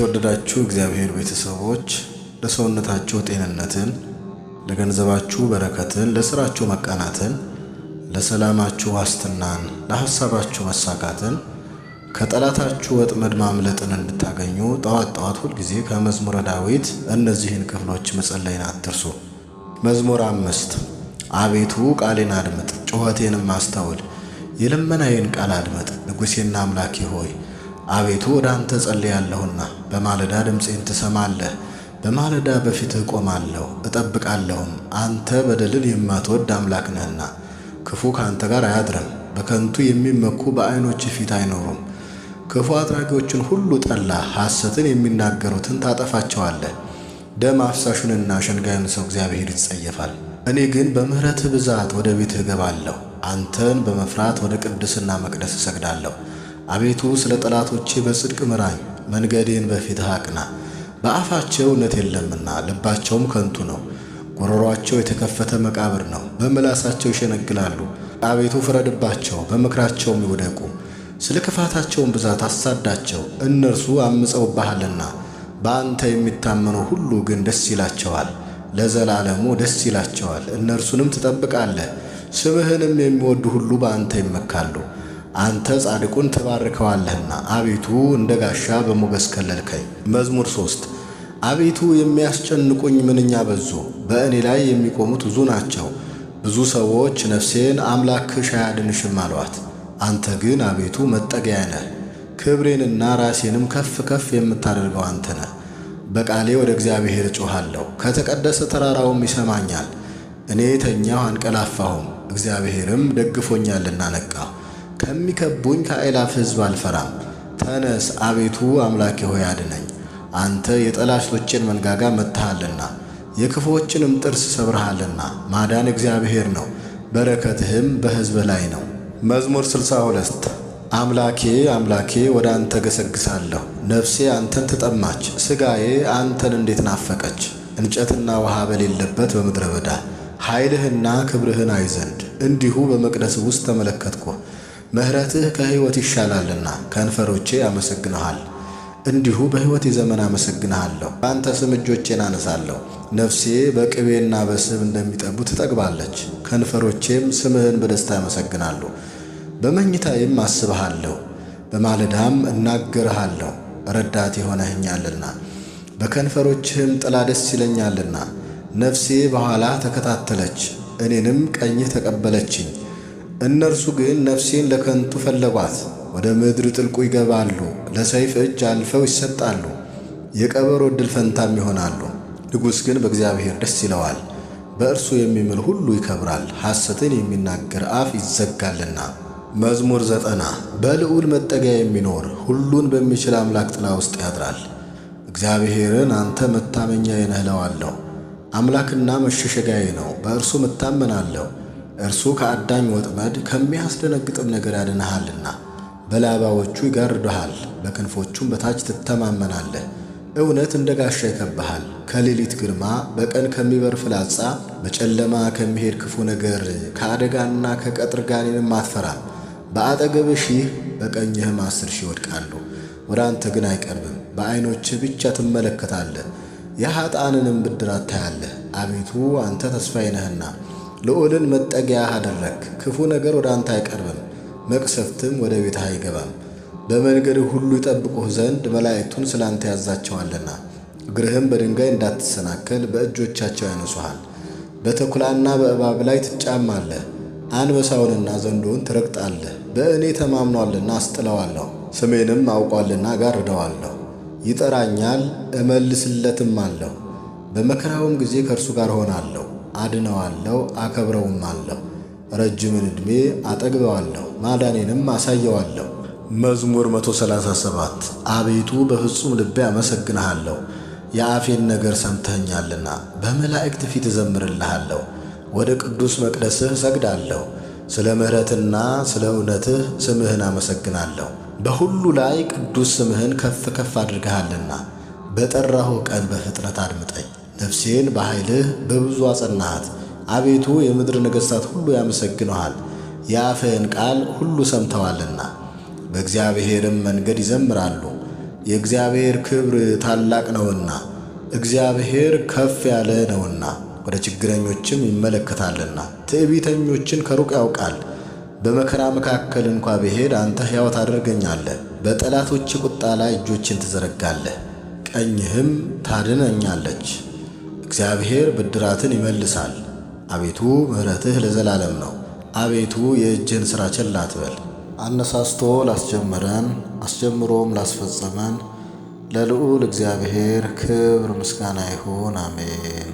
የተወደዳችሁ እግዚአብሔር ቤተሰቦች ለሰውነታችሁ ጤንነትን፣ ለገንዘባችሁ በረከትን፣ ለሥራችሁ መቃናትን፣ ለሰላማችሁ ዋስትናን፣ ለሐሳባችሁ መሳካትን፣ ከጠላታችሁ ወጥመድ ማምለጥን እንድታገኙ ጠዋት ሁል ጊዜ ከመዝሙረ ዳዊት እነዚህን ክፍሎች መጸለይን አትርሱ። መዝሙር 5 አቤቱ ቃሌን አድምጥ፣ ጩኸቴንም አስተውል፣ የልመናዬን ቃል አድምጥ። ንጉሴና አምላኬ ሆይ አቤቱ ወደ አንተ ጸልያለሁና በማለዳ ድምፄን ትሰማለህ። በማለዳ በፊትህ ቆማለሁ እጠብቃለሁም። አንተ በደልን የማትወድ አምላክ ነህና ክፉ ከአንተ ጋር አያድርም። በከንቱ የሚመኩ በዓይኖች ፊት አይኖሩም። ክፉ አድራጊዎችን ሁሉ ጠላህ፣ ሐሰትን የሚናገሩትን ታጠፋቸዋለህ። ደም አፍሳሹንና ሸንጋዩን ሰው እግዚአብሔር ይጸየፋል። እኔ ግን በምሕረትህ ብዛት ወደ ቤትህ እገባለሁ። አንተን በመፍራት ወደ ቅድስና መቅደስ እሰግዳለሁ። አቤቱ ስለ ጠላቶቼ በጽድቅ ምራኝ፣ መንገዴን በፊትህ አቅና። በአፋቸው እውነት የለምና ልባቸውም ከንቱ ነው። ጎሮሮአቸው የተከፈተ መቃብር ነው፣ በምላሳቸው ይሸነግላሉ። አቤቱ ፍረድባቸው፣ በምክራቸውም ይውደቁ። ስለ ክፋታቸውም ብዛት አሳዳቸው። እነርሱ አምፀውብሃልና በአንተ የሚታመኑ ሁሉ ግን ደስ ይላቸዋል፣ ለዘላለሙ ደስ ይላቸዋል። እነርሱንም ትጠብቃለህ፣ ስምህንም የሚወዱ ሁሉ በአንተ ይመካሉ። አንተ ጻድቁን ትባርከዋለህና አቤቱ እንደ ጋሻ በሞገስ ከለልከኝ። መዝሙር 3 አቤቱ የሚያስጨንቁኝ ምንኛ በዙ፣ በእኔ ላይ የሚቆሙት ብዙ ናቸው። ብዙ ሰዎች ነፍሴን አምላክሽ አያድንሽም አሏት። አንተ ግን አቤቱ መጠጊያዬ ነህ፣ ክብሬንና ራሴንም ከፍ ከፍ የምታደርገው አንተ ነህ። በቃሌ ወደ እግዚአብሔር እጮኻለሁ፣ ከተቀደሰ ተራራውም ይሰማኛል። እኔ ተኛሁ አንቀላፋሁም፣ እግዚአብሔርም ደግፎኛልና ነቃሁ። ከሚከቡኝ ከአእላፍ ሕዝብ አልፈራም። ተነስ አቤቱ አምላኬ ሆይ አድነኝ። አንተ የጠላቶቼን መንጋጋ መትሃልና የክፉዎችንም ጥርስ ሰብረሃልና። ማዳን እግዚአብሔር ነው፣ በረከትህም በሕዝብ ላይ ነው። መዝሙር 62 አምላኬ አምላኬ ወደ አንተ ገሰግሳለሁ። ነፍሴ አንተን ተጠማች፣ ሥጋዬ አንተን እንዴት ናፈቀች። እንጨትና ውሃ በሌለበት በምድረ በዳ ኃይልህና ክብርህን አይ ዘንድ እንዲሁ በመቅደስ ውስጥ ተመለከትኩ። ምሕረትህ ከሕይወት ይሻላልና ከንፈሮቼ ያመሰግንሃል። እንዲሁ በሕይወቴ ዘመን አመሰግንሃለሁ። በአንተ ስም እጆቼን አነሳለሁ። ነፍሴ በቅቤና በስብ እንደሚጠቡ ትጠግባለች፣ ከንፈሮቼም ስምህን በደስታ ያመሰግናሉ። በመኝታዬም አስብሃለሁ፣ በማለዳም እናገርሃለሁ። ረዳት የሆነኸኛልና በከንፈሮችህም ጥላ ደስ ይለኛልና። ነፍሴ በኋላ ተከታተለች፣ እኔንም ቀኝህ ተቀበለችኝ። እነርሱ ግን ነፍሴን ለከንቱ ፈለጓት፣ ወደ ምድር ጥልቁ ይገባሉ። ለሰይፍ እጅ አልፈው ይሰጣሉ፣ የቀበሮ ዕድል ፈንታም ይሆናሉ። ንጉሥ ግን በእግዚአብሔር ደስ ይለዋል፣ በእርሱ የሚምል ሁሉ ይከብራል። ሐሰትን የሚናገር አፍ ይዘጋልና። መዝሙር 90 በልዑል መጠጊያ የሚኖር ሁሉን በሚችል አምላክ ጥላ ውስጥ ያድራል። እግዚአብሔርን አንተ መታመኛዬ ነህ እለዋለሁ። አምላክና መሸሸጊያዬ ነው፣ በእርሱ እታመናለሁ። እርሱ ከአዳኝ ወጥመድ ከሚያስደነግጥም ነገር ያድንሃልና። በላባዎቹ ይጋርድሃል፣ በክንፎቹም በታች ትተማመናለህ። እውነት እንደ ጋሻ ይከብሃል። ከሌሊት ግርማ፣ በቀን ከሚበር ፍላጻ፣ በጨለማ ከሚሄድ ክፉ ነገር፣ ከአደጋና ከቀጥር ጋኔንም አትፈራም። በአጠገብህ 1000 በቀኝህም 10,000 ይወድቃሉ፣ ወደ አንተ ግን አይቀርብም። በዓይኖችህ ብቻ ትመለከታለህ፣ የኃጥአንንም ብድራት ታያለህ። አቤቱ አንተ ተስፋዬ ነህና ልዑልን መጠጊያህ አደረግህ። ክፉ ነገር ወደ አንተ አይቀርብም፣ መቅሰፍትም ወደ ቤትህ አይገባም። በመንገድህ ሁሉ ይጠብቁህ ዘንድ መላእክቱን ስለ አንተ ያዛቸዋልና። እግርህም በድንጋይ እንዳትሰናከል በእጆቻቸው ያነሱሃል። በተኩላና በእባብ ላይ ትጫማለህ፣ አንበሳውንና ዘንዶውን ትረግጣለህ። በእኔ ተማምኗልና አስጥለዋለሁ፣ ስሜንም አውቋልና ጋርደዋለሁ። ይጠራኛል እመልስለትም አለሁ። በመከራውም ጊዜ ከእርሱ ጋር ሆናለሁ፣ አድነዋለሁ፣ አከብረውም አለሁ። ረጅምን ዕድሜ አጠግበዋለሁ፣ ማዳኔንም አሳየዋለሁ። መዝሙር 137 አቤቱ በፍጹም ልቤ አመሰግንሃለሁ፣ የአፌን ነገር ሰምተኸኛልና። በመላእክት ፊት እዘምርልሃለሁ፣ ወደ ቅዱስ መቅደስህ እሰግዳለሁ። ስለ ምሕረትና ስለ እውነትህ ስምህን አመሰግናለሁ። በሁሉ ላይ ቅዱስ ስምህን ከፍ ከፍ አድርገሃልና። በጠራሁ ቀን በፍጥነት አድምጠኝ። ነፍሴን በኃይልህ በብዙ አጸናሃት። አቤቱ የምድር ነገሥታት ሁሉ ያመሰግኑሃል፣ የአፍህን ቃል ሁሉ ሰምተዋልና። በእግዚአብሔርም መንገድ ይዘምራሉ፣ የእግዚአብሔር ክብር ታላቅ ነውና፣ እግዚአብሔር ከፍ ያለ ነውና፣ ወደ ችግረኞችም ይመለከታልና። ትዕቢተኞችን ከሩቅ ያውቃል። በመከራ መካከል እንኳ ብሄድ አንተ ሕያው ታደርገኛለህ። በጠላቶች ቁጣ ላይ እጆችን ትዘረጋለህ፣ ቀኝህም ታድነኛለች። እግዚአብሔር ብድራትን ይመልሳል። አቤቱ ምሕረትህ ለዘላለም ነው። አቤቱ የእጅህን ሥራ ቸል አትበል። አነሳስቶ ላስጀመረን አስጀምሮም ላስፈጸመን ለልዑል እግዚአብሔር ክብር ምስጋና ይሁን፣ አሜን።